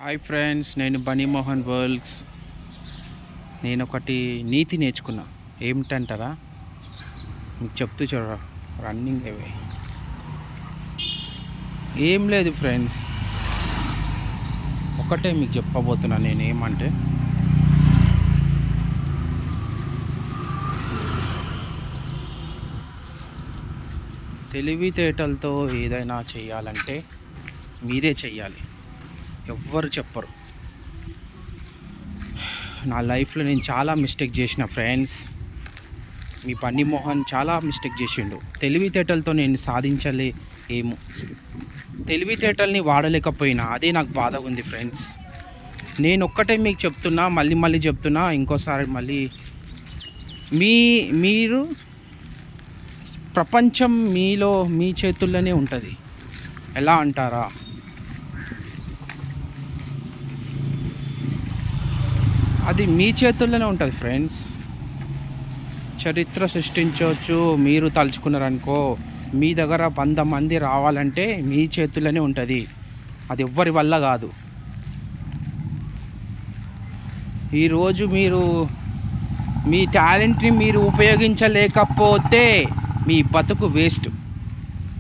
Hi friends, నేను బనీ Mohan world's. నేను ఒకటి నీతి నేర్చుకున్నా. ఏమిటంటారా? మీకు చెప్తూ చూడరా, రన్నింగ్ అవే. ఏం లేదు ఫ్రెండ్స్, ఒకటే మీకు చెప్పబోతున్నా. నేను ఏమంటే, తెలివితేటలతో ఏదైనా చేయాలంటే మీరే చెయ్యాలి, ఎవ్వరు చెప్పరు. నా లైఫ్లో నేను చాలా మిస్టేక్ చేసిన ఫ్రెండ్స్. మీ బన్నీ మోహన్ చాలా మిస్టేక్ చేసిండు. తెలివితేటలతో నేను సాధించలే ఏమో, తెలివితేటల్ని వాడలేకపోయినా అదే నాకు బాధగా ఉంది ఫ్రెండ్స్. నేను ఒక్కటే మీకు చెప్తున్నా, మళ్ళీ చెప్తున్నా, ఇంకోసారి మళ్ళీ మీరు ప్రపంచం మీ చేతుల్లోనే ఉంటుంది. ఎలా అంటారా? అది మీ చేతుల్లోనే ఉంటుంది ఫ్రెండ్స్. చరిత్ర సృష్టించవచ్చు మీరు తలుచుకున్నారనుకో. మీ దగ్గర 100 మంది రావాలంటే మీ చేతుల్లోనే ఉంటుంది. అది ఎవ్వరి వల్ల కాదు. ఈరోజు మీరు మీ టాలెంట్ని మీరు ఉపయోగించలేకపోతే మీ బతుకు వేస్ట్.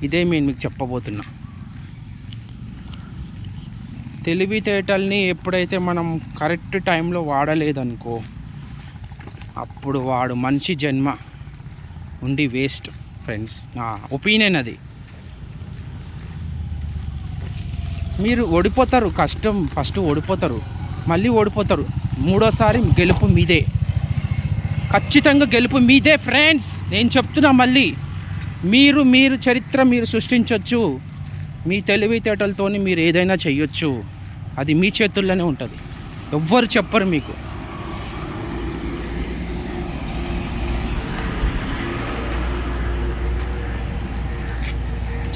ఇదే నేను మీకు చెప్పబోతున్నా. తెలివితేటల్ని ఎప్పుడైతే మనం కరెక్ట్ టైంలో వాడలేదనుకో, అప్పుడు వాడు మనిషి జన్మ ఉండి వేస్ట్ ఫ్రెండ్స్. నా ఒపీనియన్ అది. మీరు ఓడిపోతారు, కష్టం ఫస్ట్ ఓడిపోతారు, మళ్ళీ ఓడిపోతారు. మూడోసారి గెలుపు మీదే, ఖచ్చితంగా గెలుపు మీదే ఫ్రెండ్స్. నేను చెప్తున్నా మళ్ళీ, మీరు చరిత్ర మీరు సృష్టించవచ్చు. మీ తెలివితేటలతో మీరు ఏదైనా చెయ్యొచ్చు. అది మీ చేతుల్లోనే ఉంటుంది, ఎవ్వరు చెప్పరు మీకు.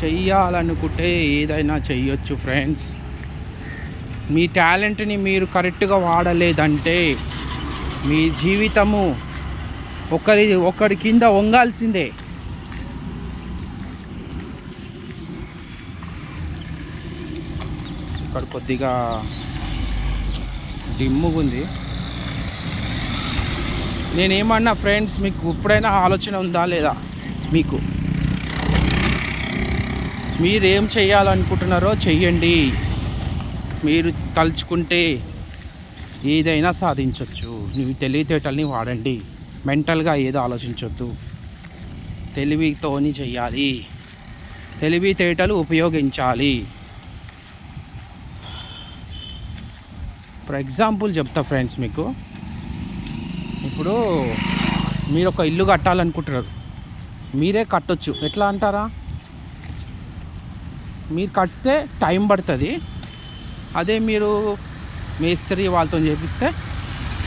చెయ్యాలనుకుంటే ఏదైనా చెయ్యొచ్చు ఫ్రెండ్స్. మీ టాలెంట్ని మీరు కరెక్ట్గా వాడలేదంటే మీ జీవితము ఒకరి కింద వంగాల్సిందే. ఇక్కడ కొద్దిగా డిమ్ముగా ఉంది. నేనేమన్నా ఫ్రెండ్స్, మీకు ఎప్పుడైనా ఆలోచన ఉందా లేదా? మీరేం చేయాలనుకుంటున్నారో చెయ్యండి. మీరు తలుచుకుంటే ఏదైనా సాధించవచ్చు. మీ తెలివితేటల్ని వాడండి. మెంటల్గా ఏదో ఆలోచించొద్దు, తెలివితోని చెయ్యాలి. తెలివితేటలు ఉపయోగించాలి. ఫర్ ఎగ్జాంపుల్ చెప్తా ఫ్రెండ్స్ మీకు. ఇప్పుడు మీరు ఒక ఇల్లు కట్టాలనుకుంటున్నారు, మీరే కట్టొచ్చు. ఎట్లా అంటారా? మీరు కడితే టైం పడుతుంది. అదే మీరు మేస్త్రి వాళ్ళతో చేపిస్తే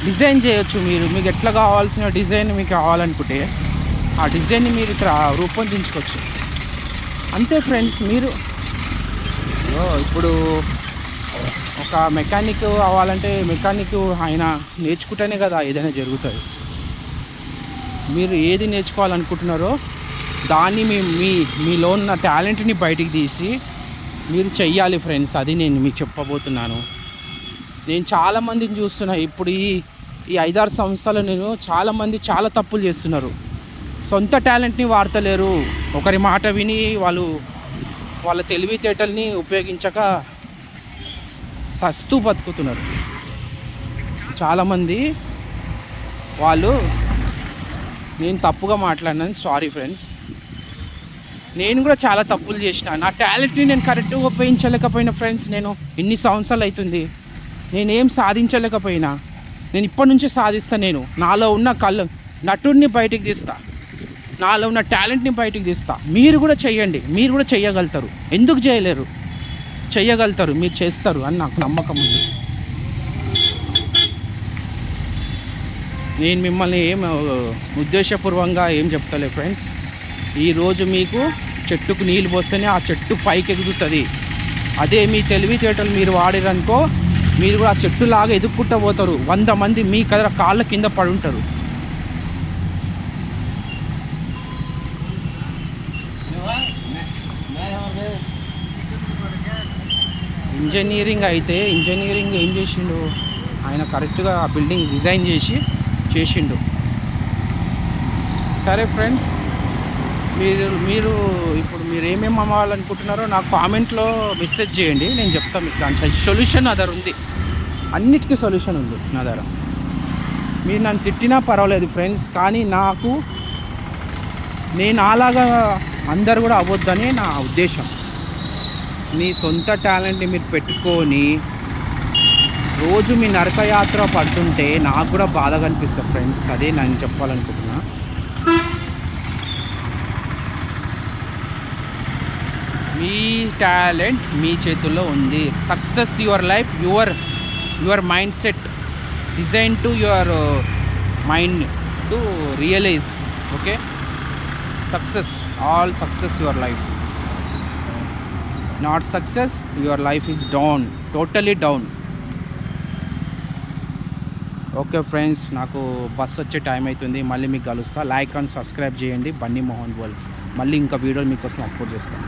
డిజైన్ చేయొచ్చు. మీకు ఎట్లా కావాల్సిన డిజైన్ మీకు కావాలనుకుంటే ఆ డిజైన్ని మీరు ఇక్కడ రూపొందించుకోవచ్చు. అంతే ఫ్రెండ్స్. మీరు ఇప్పుడు ఒక మెకానిక్ అవ్వాలంటే మెకానిక్ ఆయన నేర్చుకుంటేనే కదా ఏదైనా జరుగుతుంది. మీరు ఏది నేర్చుకోవాలనుకుంటున్నారో దాన్ని మీలో ఉన్న టాలెంట్ని బయటికి తీసి మీరు చెయ్యాలి ఫ్రెండ్స్. అది నేను మీకు చెప్పబోతున్నాను. నేను చాలామందిని చూస్తున్నా ఇప్పుడు ఈ 5-6 సంవత్సరాలు. నేను చాలామంది చాలా తప్పులు చేస్తున్నారు. సొంత టాలెంట్ని వాడతలేరు. ఒకరి మాట విని వాళ్ళ తెలివితేటల్ని ఉపయోగించక సస్తూ బతుకుతున్నారు చాలామంది. నేను తప్పుగా మాట్లాడినాను, సారీ ఫ్రెండ్స్. నేను కూడా చాలా తప్పులు చేసిన. నా టాలెంట్ని నేను కరెక్ట్గా ఉపయోగించలేకపోయినా ఫ్రెండ్స్. నేను ఇన్ని సంవత్సరాలు అవుతుంది, నేనేం సాధించలేకపోయినా. నేను ఇప్పటి నుంచే సాధిస్తాను. నేను నాలో ఉన్న నటుడిని బయటికి తీస్తా, నాలో ఉన్న టాలెంట్ని బయటికి తీస్తా. మీరు కూడా చెయ్యండి, మీరు కూడా చెయ్యగలుగుతారు. ఎందుకు చేయలేరు? చెయ్యగలుగుతారు, మీరు చేస్తారు అని నాకు నమ్మకం ఉంది. నేను మిమ్మల్ని ఉద్దేశపూర్వకంగా ఏం చెప్తలే ఫ్రెండ్స్. ఈరోజు మీకు చెట్టుకు నీళ్ళు పోస్తేనే ఆ చెట్టు పైకి ఎదుగుతుంది. అదే మీ తెలివితేటలు మీరు వాడిరనుకో, మీరు కూడా ఆ చెట్టులాగా ఎదుక్కుంటూ పోతారు. 100 మంది మీ కాళ్ళ కింద పడి ఉంటారు. ఇంజనీరింగ్ అయితే ఇంజనీరింగ్ ఏం చేసిండు ఆయన కరెక్ట్గా ఆ బిల్డింగ్ డిజైన్ చేసిండు. సరే ఫ్రెండ్స్, మీరు ఇప్పుడు మీరు ఏమేమి అమ్మాలనుకుంటున్నారో నాకు కామెంట్లో మెసేజ్ చేయండి, నేను చెప్తాను మీకు దాని సొల్యూషన్ నా దగ్గర ఉంది. అన్నిటికీ సొల్యూషన్ ఉంది నా దగ్గర. మీరు నన్ను తిట్టినా పర్వాలేదు ఫ్రెండ్స్, కానీ నేను అలాగా అందరు కూడా అవ్వద్దని నా ఉద్దేశం. మీ సొంత టాలెంట్ని మీరు పెట్టుకొని రోజు మీ నరకయాత్ర పడుతుంటే నాకు కూడా బాధగా అనిపిస్తుంది ఫ్రెండ్స్. అదే నేను చెప్పాలనుకుంటున్నా. మీ టాలెంట్ మీ చేతుల్లో ఉంది. Success your life, your mind set design to your mind to realize. Okay, success, all success your life. Not success, your life is down, totally down. Okay friends, నాకు బస్ వచ్చే time అవుతుంది. మళ్ళీ మీకు కలుస్తా. Like and subscribe చేయండి Bunny Mohan world's. మళ్ళీ ఇంకా వీడియోలు మీకోసం అప్లోడ్ చేస్తాను.